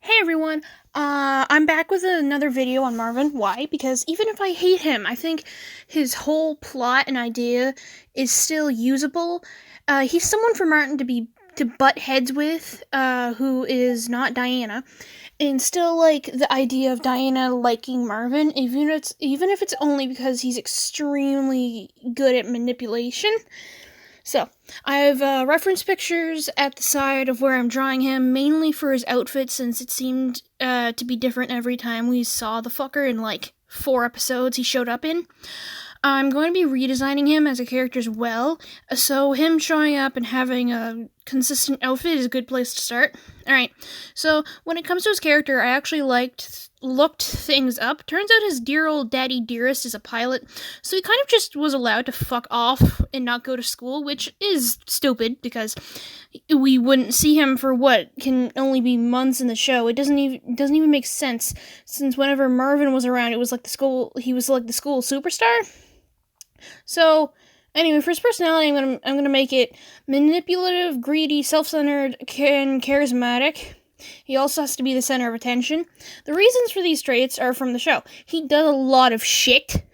Hey everyone, I'm back with another video on Marvin. Why? Because even if I hate him, I think his whole plot and idea is still usable. He's someone for Martin to butt heads with, who is not Diana, and still like the idea of Diana liking Marvin, even if it's only because he's extremely good at manipulation. So, I have reference pictures at the side of where I'm drawing him, mainly for his outfit, since it seemed to be different every time we saw the fucker in like 4 episodes he showed up in. I'm going to be redesigning him as a character as well, so him showing up and having a consistent outfit is a good place to start. Alright, so when it comes to his character, I actually looked things up. Turns out his dear old daddy dearest is a pilot, so he kind of just was allowed to fuck off and not go to school, which is stupid, because we wouldn't see him for what can only be months in the show. It doesn't even make sense, since whenever Marvin was around, he was like the school superstar. So, anyway, for his personality, I'm gonna make it manipulative, greedy, self-centered, and charismatic. He also has to be the center of attention. The reasons for these traits are from the show. He does a lot of shit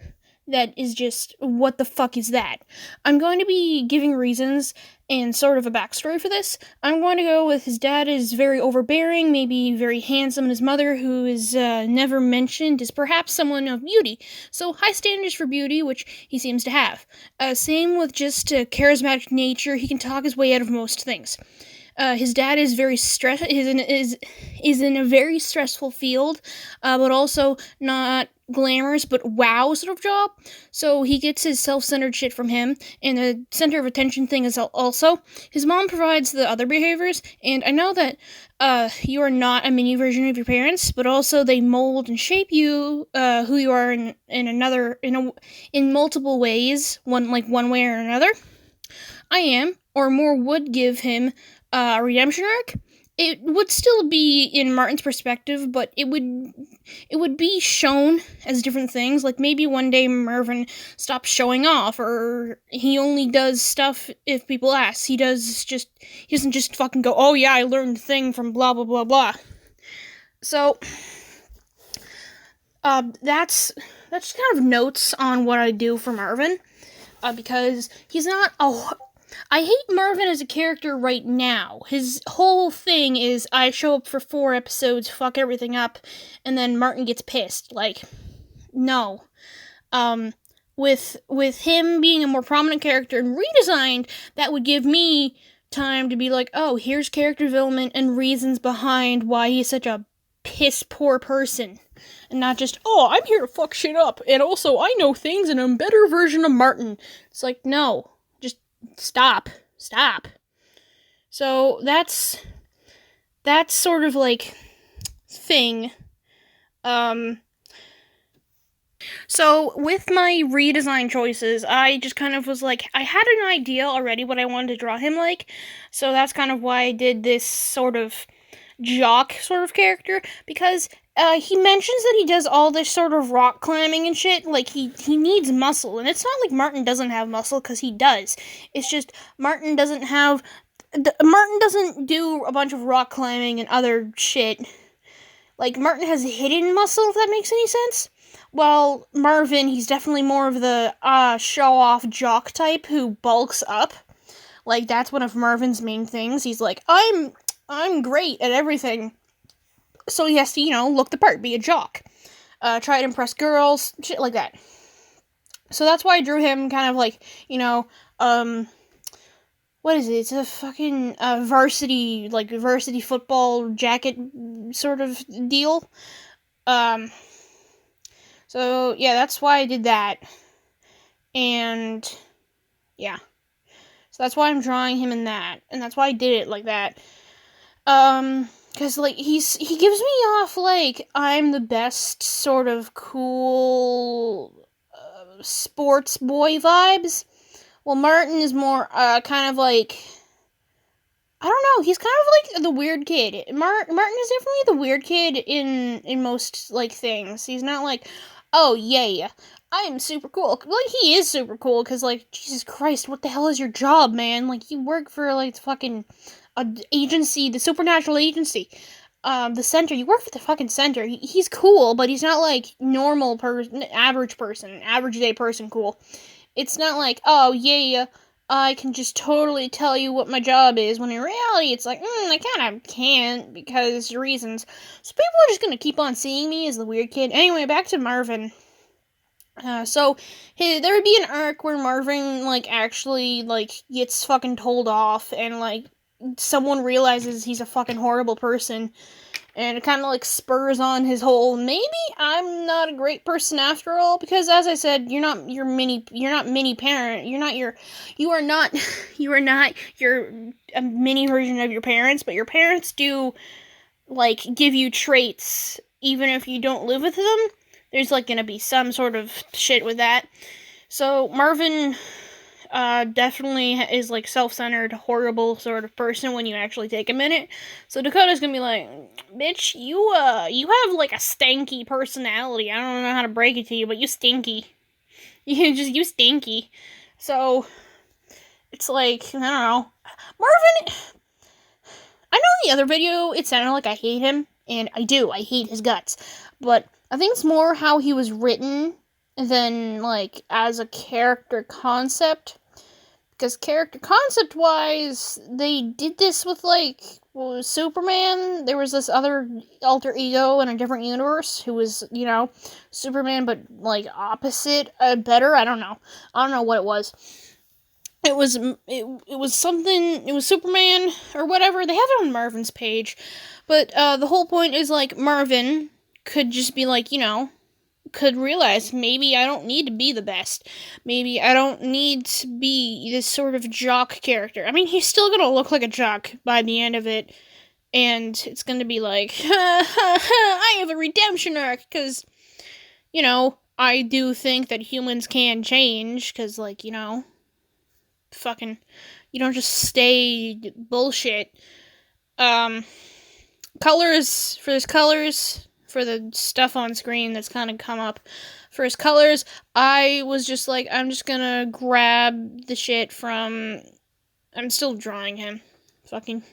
that is just, what the fuck is that? I'm going to be giving reasons and sort of a backstory for this. I'm going to go with his dad is very overbearing, maybe very handsome, and his mother, who is never mentioned, is perhaps someone of beauty. So high standards for beauty, which he seems to have. Same with just charismatic nature. He can talk his way out of most things. His dad is very is in a very stressful field, but also not glamorous but wow sort of job. So he gets his self-centered shit from him, and the center of attention thing is also. His mom provides the other behaviors, and I know that you are not a mini version of your parents, but also they mold and shape you, who you are in multiple ways, one way or another. I am, or more would give him a redemption arc. It would still be in Martin's perspective, but it would be shown as different things. Like maybe one day Marvin stops showing off, or he only does stuff if people ask. He doesn't just fucking go, oh yeah, I learned the thing from blah blah blah blah. So that's kind of notes on what I do for Marvin, because he's not a. I hate Marvin as a character right now. His whole thing is I show up for 4 episodes, fuck everything up, and then Martin gets pissed. Like, no. With him being a more prominent character and redesigned, that would give me time to be like, oh, here's character development and reasons behind why he's such a piss poor person. And not just, oh, I'm here to fuck shit up, and also I know things and I'm a better version of Martin. It's like, no. Stop. So that's sort of like thing. So with my redesign choices, I just kind of was like, I had an idea already what I wanted to draw him like, so that's kind of why I did this sort of jock sort of character, because he mentions that he does all this sort of rock climbing and shit. Like, he needs muscle. And it's not like Martin doesn't have muscle, because he does. It's just Martin doesn't do a bunch of rock climbing and other shit. Like, Martin has hidden muscle, if that makes any sense. Well, Marvin, he's definitely more of the show-off jock type who bulks up. Like, that's one of Marvin's main things. He's like, I'm great at everything. So he has to, look the part, be a jock. Try to impress girls, shit like that. So that's why I drew him kind of like, what is it? It's a fucking varsity football jacket sort of deal. So yeah, that's why I did that. And yeah. So that's why I'm drawing him in that. And that's why I did it like that. Because, like, he gives me off, like, I'm the best sort of cool, sports boy vibes. Well, Martin is more, kind of like, I don't know, he's kind of like the weird kid. Martin is definitely the weird kid in most, like, things. He's not like, oh, yeah, I am super cool. Like, he is super cool, because, like, Jesus Christ, what the hell is your job, man? Like, you work for, like, fucking agency, the supernatural agency. the center. You work for the fucking center. He's cool, but he's not like normal person, average person, average day person cool. It's not like, oh yeah, I can just totally tell you what my job is, when in reality it's like, I kind of can't because reasons. So people are just gonna keep on seeing me as the weird kid. Anyway, back to Marvin. So there would be an arc where Marvin like actually like gets fucking told off, and like someone realizes he's a fucking horrible person, and it kind of like spurs on his whole maybe I'm not a great person after all, because as I said, you're not mini parent, you are not you are not your a mini version of your parents, but your parents do like give you traits even if you don't live with them. There's like gonna be some sort of shit with that. So Marvin definitely is like self-centered, horrible sort of person when you actually take a minute. So Dakota's gonna be like, bitch, you have like a stanky personality. I don't know how to break it to you, but you stinky. You stinky. So it's like, I don't know. Marvin, I know in the other video it sounded like I hate him, and I do. I hate his guts. But I think it's more how he was written than like as a character concept. Because character concept wise, they did this with like Superman. There was this other alter ego in a different universe who was, Superman, but like opposite, better. I don't know what it was. It was something. It was Superman or whatever. They have it on Marvin's page, but the whole point is like Marvin could just be like, could realize maybe I don't need to be the best. Maybe I don't need to be this sort of jock character. I mean, he's still gonna look like a jock by the end of it, and it's gonna be like, I have a redemption arc, because, I do think that humans can change, because, like, fucking, you don't just stay bullshit. Colors, for the stuff on screen that's kind of come up. For his colors, I was just like, I'm just gonna grab the shit from... I'm still drawing him. Fucking...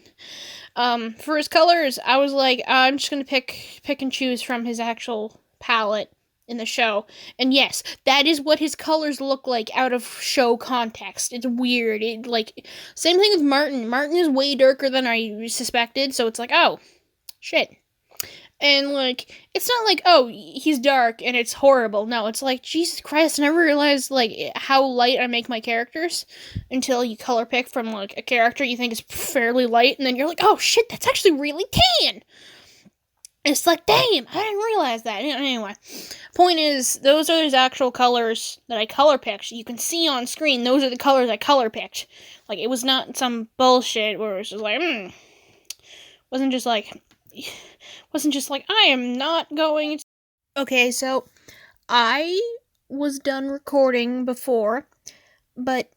For his colors, I was like, I'm just gonna pick and choose from his actual palette in the show. And yes, that is what his colors look like out of show context. It's weird. Same thing with Martin. Martin is way darker than I suspected, so it's like, oh, shit. And, like, it's not like, oh, he's dark and it's horrible. No, it's like, Jesus Christ, I never realized, like, how light I make my characters until you color pick from, like, a character you think is fairly light, and then you're like, oh, shit, that's actually really tan! It's like, damn, I didn't realize that. Anyway, point is, those are his actual colors that I color picked. You can see on screen, those are the colors I color picked. Like, it was not some bullshit where it was just like, wasn't just like, I am not going to... Okay, so, I was done recording before, but,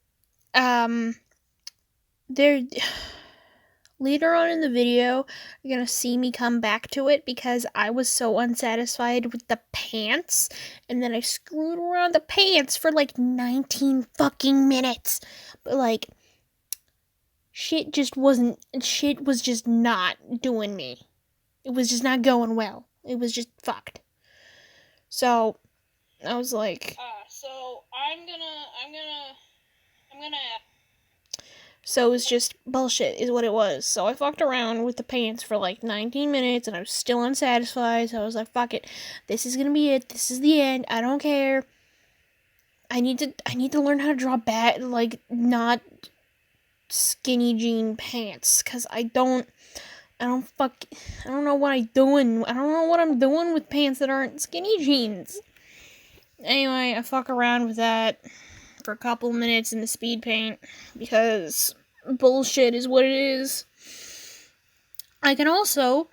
later on in the video, you're gonna see me come back to it, because I was so unsatisfied with the pants, and then I screwed around the pants for, like, 19 fucking minutes, but, like, shit was just not doing me. It was just not going well. It was just fucked. So, I was like... So, I'm gonna... So, it was just bullshit, is what it was. So, I fucked around with the pants for like 19 minutes, and I was still unsatisfied, so I was like, fuck it. This is gonna be it. This is the end. I don't care. I need to learn how to draw not skinny jean pants, because I don't know what I'm doing. I don't know what I'm doing with pants that aren't skinny jeans. Anyway, I fuck around with that for a couple minutes in the speed paint, because bullshit is what it is. I can also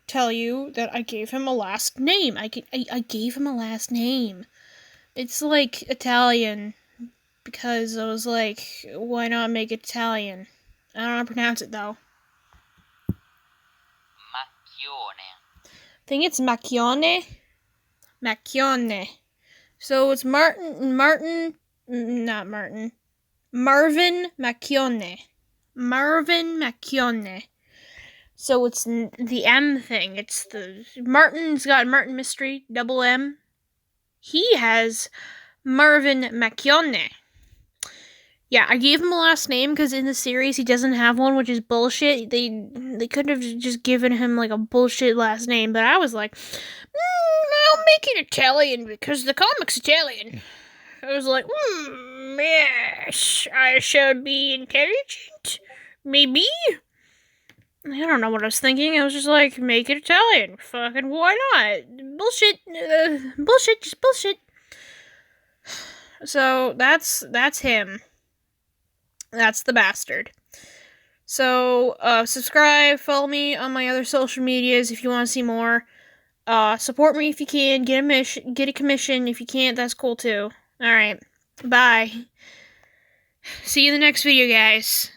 tell you that I gave him a last name. I gave him a last name. It's like Italian, because I was like, why not make it Italian? I don't know how to pronounce it, though. Macchione. I think it's Macchione. Macchione. So it's Marvin Macchione. Marvin Macchione. So it's the M thing. It's the Martin's got Martin Mystery, double M. He has Marvin McKionne. Yeah, I gave him a last name because in the series he doesn't have one, which is bullshit. They could have just given him like a bullshit last name, but I was like, I'll make it Italian because the comic's Italian. I was like, yes, I shall be intelligent. Maybe? I don't know what I was thinking. I was just like, make it Italian. Fucking why not? Bullshit. Bullshit, just bullshit. So that's him. That's the bastard. So subscribe, follow me on my other social medias if you want to see more. Support me if you can. Get a commission. If you can't, that's cool too. Alright. Bye. See you in the next video, guys.